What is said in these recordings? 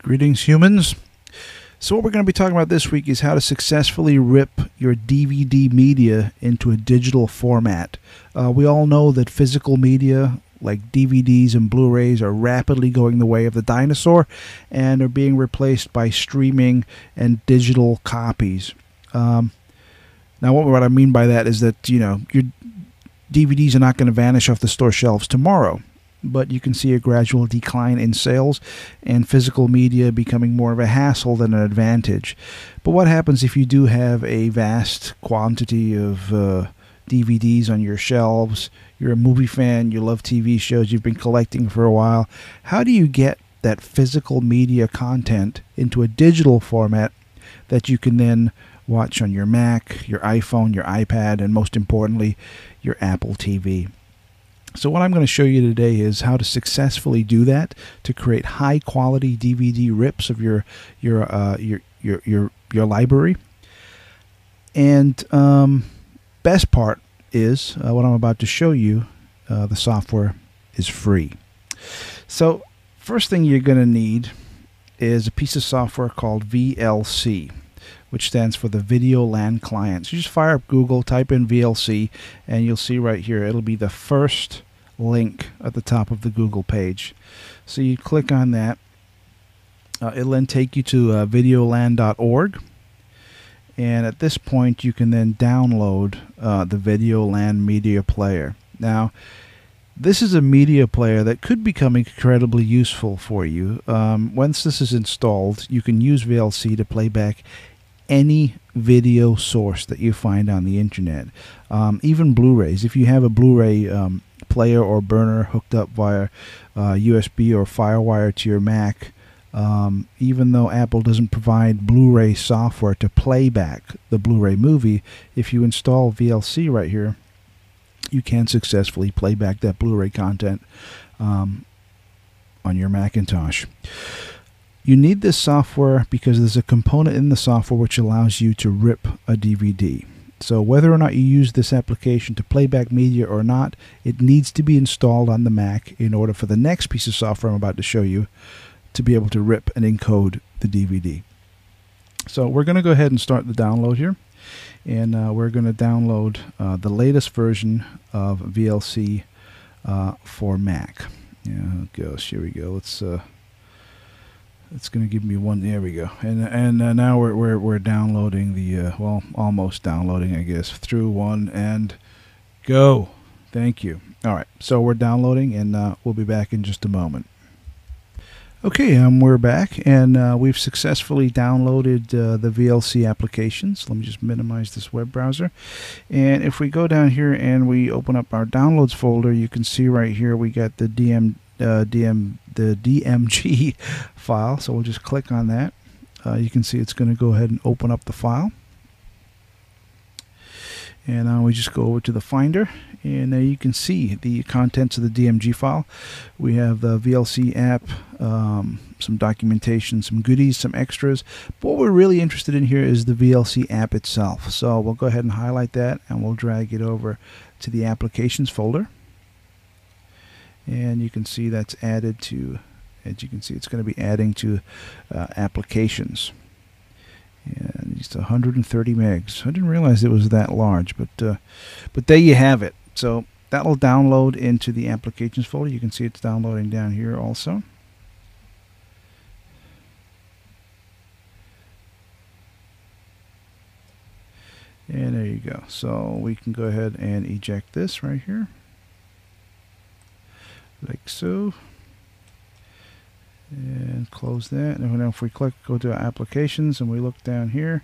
Greetings, humans. So what we're going to be talking about this week is how to successfully rip your DVD media into a digital format. We all know that physical media like DVDs and Blu-rays are rapidly going the way of the dinosaur and are being replaced by streaming and digital copies. Now what I mean by that is that, your DVDs are not going to vanish off the store shelves tomorrow, but you can see a gradual decline in sales and physical media becoming more of a hassle than an advantage. But what happens if you do have a vast quantity of DVDs on your shelves? You're a movie fan, you love TV shows, you've been collecting for a while. How do you get that physical media content into a digital format that you can then watch on your Mac, your iPhone, your iPad, and most importantly, your Apple TV? So what I'm going to show you today is how to successfully do that, to create high quality DVD rips of your library. And best part is what I'm about to show you. The software is free. So first thing you're going to need is a piece of software called VLC, which stands for the Video LAN Client. So you just fire up Google, type in VLC, and you'll see right here, it'll be the first link at the top of the Google page. So you click on that. It'll then take you to videolan.org. And at this point, you can then download the VideoLAN media player. Now, this is a media player that could become incredibly useful for you. Once this is installed, you can use VLC to play back any video source that you find on the internet, even Blu-rays. If you have a Blu-ray player or burner hooked up via USB or FireWire to your Mac, even though Apple doesn't provide Blu-ray software to play back the Blu-ray movie, if you install VLC right here, you can successfully play back that Blu-ray content on your Macintosh. You need this software because there's a component in the software which allows you to rip a DVD. So whether or not you use this application to play back media or not, it needs to be installed on the Mac in order for the next piece of software I'm about to show you to be able to rip and encode the DVD. So we're going to go ahead and start the download here. And we're going to download the latest version of VLC for Mac. Yeah, gosh, here we go. It's going to give me one. There we go. And now we're downloading the well, almost downloading, I guess. Through one and go. Thank you. All right, so we're downloading, and we'll be back in just a moment. Okay, we're back, and we've successfully downloaded the VLC applications. Let me just minimize this web browser. And if we go down here and we open up our downloads folder, you can see right here we got the DMG file. So we'll just click on that. You can see it's going to go ahead and open up the file. And now we just go over to the Finder, and there you can see the contents of the DMG file. We have the VLC app, some documentation, some goodies, some extras. But what we're really interested in here is the VLC app itself. So we'll go ahead and highlight that, and we'll drag it over to the Applications folder. And you can see that's added to, as you can see, it's going to be adding to Applications. And it's 130 megs. I didn't realize it was that large, but there you have it. So that'll download into the Applications folder. You can see it's downloading down here also. And there you go. So we can go ahead and eject this right here, like so. And close that. And then if we go to our applications and we look down here,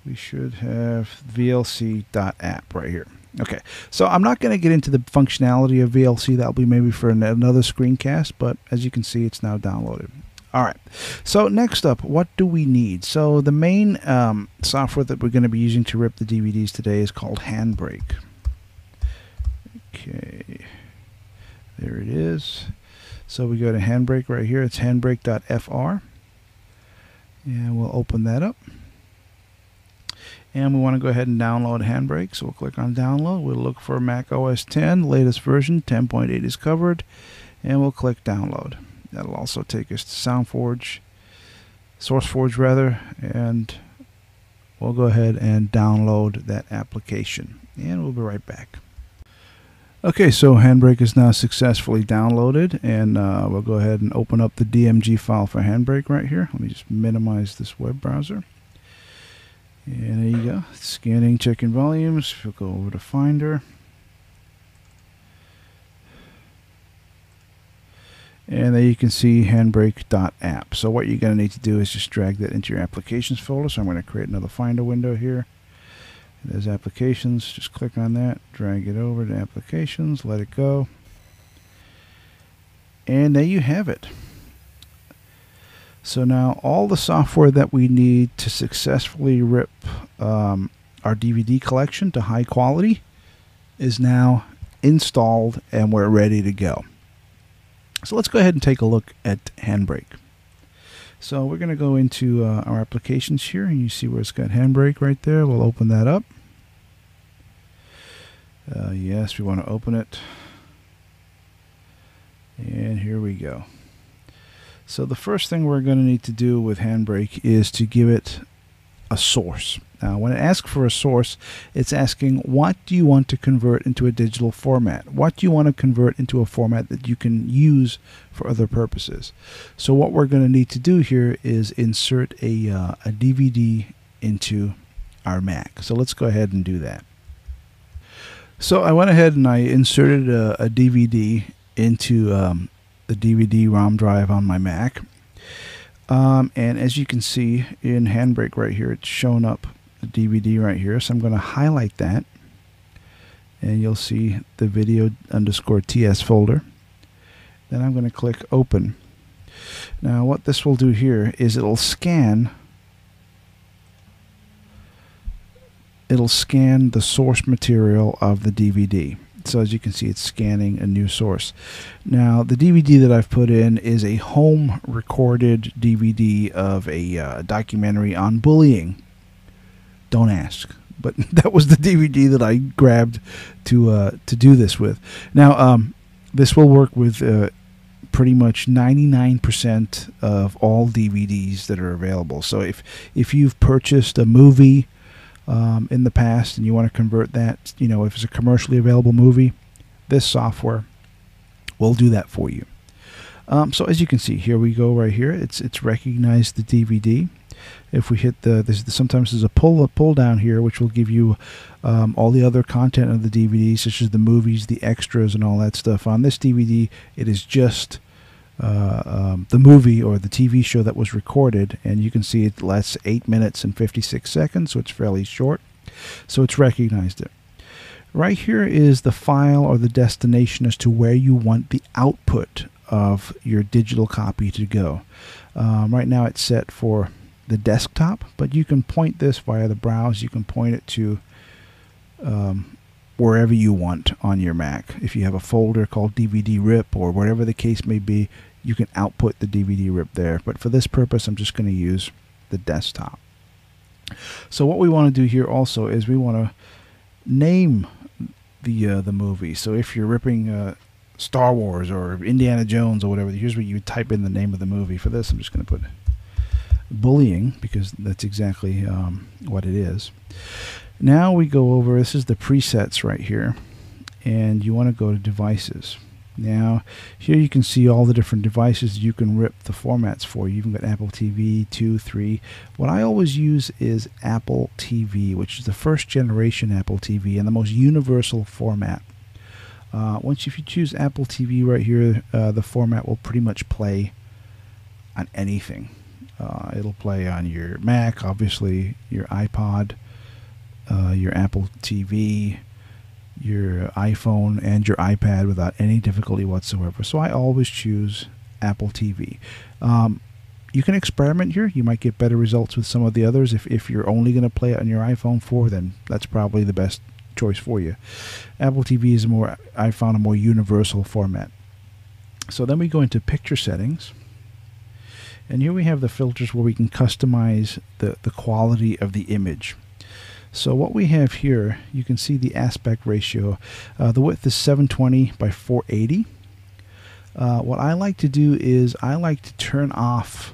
we should have VLC.app right here. Okay, so I'm not going to get into the functionality of VLC. That'll be maybe for another screencast, but as you can see, it's now downloaded. All right, so next up, what do we need? So the main software that we're going to be using to rip the DVDs today is called Handbrake. Okay, there it is. So we go to Handbrake right here. It's handbrake.fr. And we'll open that up. And we want to go ahead and download Handbrake. So we'll click on download. We'll look for Mac OS X, latest version, 10.8 is covered. And we'll click download. That'll also take us to SoundForge, SourceForge rather, and we'll go ahead and download that application. And we'll be right back. Okay, so Handbrake is now successfully downloaded, and we'll go ahead and open up the DMG file for Handbrake right here. Let me just minimize this web browser. And there you go. Scanning, checking volumes. We'll go over to Finder. And there you can see handbrake.app. So what you're going to need to do is just drag that into your applications folder. So I'm going to create another Finder window here. There's applications. Just click on that, drag it over to applications, let it go. And there you have it. So now all the software that we need to successfully rip our DVD collection to high quality is now installed, and we're ready to go. So let's go ahead and take a look at Handbrake. So we're going to go into our applications here, and you see where it's got Handbrake right there. We'll open that up. Yes, we want to open it. And here we go. So the first thing we're going to need to do with Handbrake is to give it a source. Now, when it asks for a source, it's asking, what do you want to convert into a digital format? What do you want to convert into a format that you can use for other purposes? So what we're going to need to do here is insert a DVD into our Mac. So let's go ahead and do that. So I went ahead and I inserted a DVD into the DVD ROM drive on my Mac. And as you can see in Handbrake right here, it's showing up the DVD right here. So I'm going to highlight that, and you'll see the video_TS folder. Then I'm going to click open. Now what this will do here is it'll scan the source material of the DVD. So as you can see, it's scanning a new source. Now the DVD that I've put in is a home recorded DVD of a documentary on bullying. Don't ask, but that was the DVD that I grabbed to do this with. Now this will work with pretty much 99% of all DVDs that are available. So if you've purchased a movie in the past and you want to convert that, you know, if it's a commercially available movie, this software will do that for you. So as you can see, here we go right here. It's recognized the DVD. If we hit sometimes there's a pull down here, which will give you all the other content of the DVD, such as the movies, the extras, and all that stuff. On this DVD, it is just the movie or the TV show that was recorded, and you can see it lasts 8 minutes and 56 seconds, so it's fairly short. So it's recognized it. Right here is the file or the destination as to where you want the output of your digital copy to go. Right now it's set for the desktop, but you can point this via the browse. You can point it to wherever you want on your Mac. If you have a folder called DVD rip or whatever the case may be, you can output the DVD rip there. But for this purpose, I'm just going to use the desktop. So what we want to do here also is we want to name the movie. So if you're ripping Star Wars or Indiana Jones or whatever, here's where you would type in the name of the movie. For this, I'm just going to put bullying, because that's exactly what it is. Now we go over, this is the presets right here, and you want to go to devices. Now here you can see all the different devices you can rip the formats for. You've got Apple TV 2, 3. What I always use is Apple TV, which is the first generation Apple TV and the most universal format. If you choose Apple TV right here, the format will pretty much play on anything. It'll play on your Mac, obviously, your iPod, your Apple TV, your iPhone, and your iPad without any difficulty whatsoever. So I always choose Apple TV. You can experiment here. You might get better results with some of the others. If you're only going to play it on your iPhone 4, then that's probably the best choice for you. Apple TV is I found a more universal format. So then we go into picture settings. And here we have the filters where we can customize the quality of the image. So what we have here, you can see the aspect ratio. The width is 720 by 480. What I like to do is I like to turn off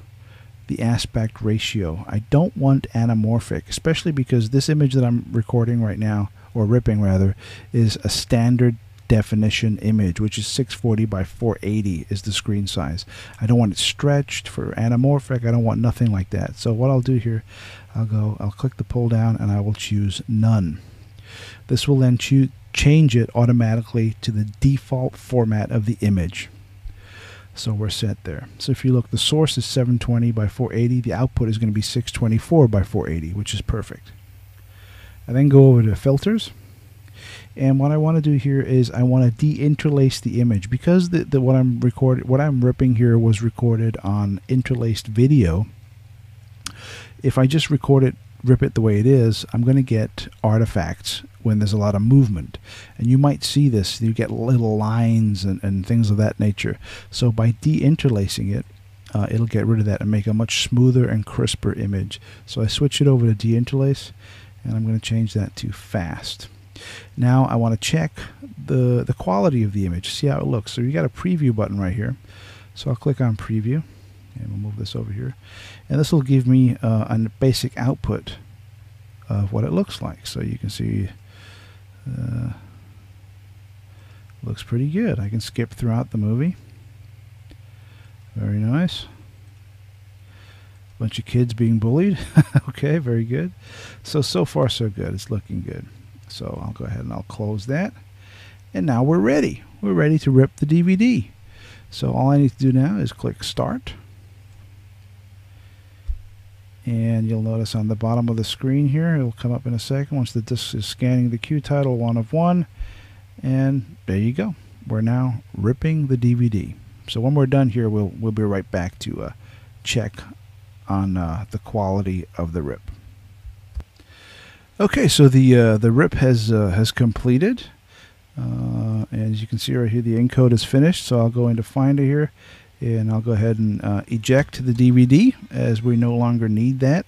the aspect ratio. I don't want anamorphic, especially because this image that I'm recording right now, or ripping rather, is a standard definition image, which is 640 by 480 is the screen size. I don't want it stretched for anamorphic. I don't want nothing like that. So what I'll do here, I'll click the pull down and I will choose none. This will then change it automatically to the default format of the image. So we're set there. So if you look, the source is 720 by 480. The output is going to be 624 by 480, which is perfect. I then go over to filters. And what I want to do here is I want to deinterlace the image, because what I'm ripping here was recorded on interlaced video. If I just rip it the way it is, I'm going to get artifacts when there's a lot of movement, and you might see this. You get little lines and things of that nature. So by deinterlacing it, it'll get rid of that and make a much smoother and crisper image. So I switch it over to deinterlace, and I'm going to change that to fast. Now I want to check the quality of the image, see how it looks. So you got a preview button right here. So I'll click on preview, and we'll move this over here. And this will give me a basic output of what it looks like. So you can see looks pretty good. I can skip throughout the movie. Very nice. Bunch of kids being bullied. Okay, very good. So far so good. It's looking good. So I'll go ahead and I'll close that. And now we're ready. We're ready to rip the DVD. So all I need to do now is click Start. And you'll notice on the bottom of the screen here, it'll come up in a second once the disc is scanning the Q title 1 of 1. And there you go. We're now ripping the DVD. So when we're done here, we'll be right back to check on the quality of the rip. Okay, so the rip has completed, and as you can see right here, the encode is finished. So I'll go into Finder here, and I'll go ahead and eject the DVD, as we no longer need that.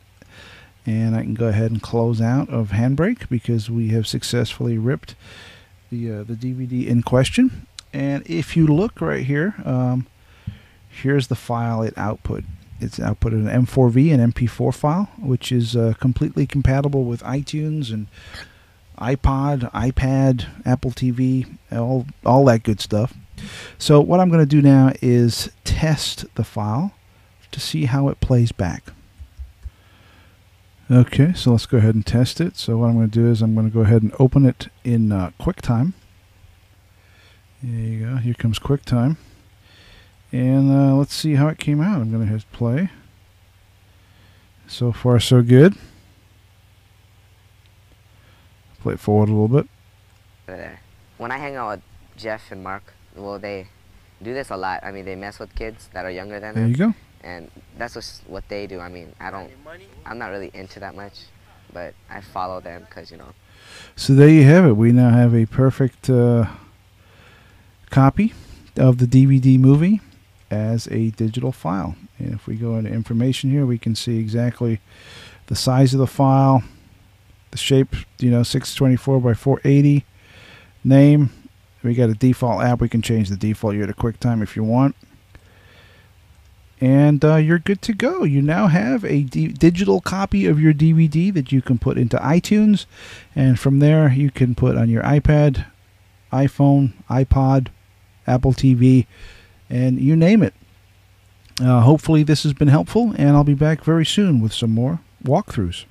And I can go ahead and close out of Handbrake, because we have successfully ripped the DVD in question. And if you look right here, here's the file it output. It's outputted an M4V and MP4 file, which is completely compatible with iTunes and iPod, iPad, Apple TV, all that good stuff. So what I'm going to do now is test the file to see how it plays back. Okay, so let's go ahead and test it. So what I'm going to do is I'm going to go ahead and open it in QuickTime. There you go. Here comes QuickTime. And let's see how it came out. I'm going to hit play. So far, so good. Play it forward a little bit. When I hang out with Jeff and Mark, well, they do this a lot. I mean, they mess with kids that are younger than them. There you go. And that's just what they do. I mean, I'm not really into that much, but I follow them because, you know. So there you have it. We now have a perfect copy of the DVD movie as a digital file. And if we go into information here, we can see exactly the size of the file, the shape, 624 by 480, name. We got a default app. We can change the default here to QuickTime if you want. And you're good to go. You now have a digital copy of your DVD that you can put into iTunes. And from there, you can put on your iPad, iPhone, iPod, Apple TV, and you name it. Hopefully this has been helpful, and I'll be back very soon with some more walkthroughs.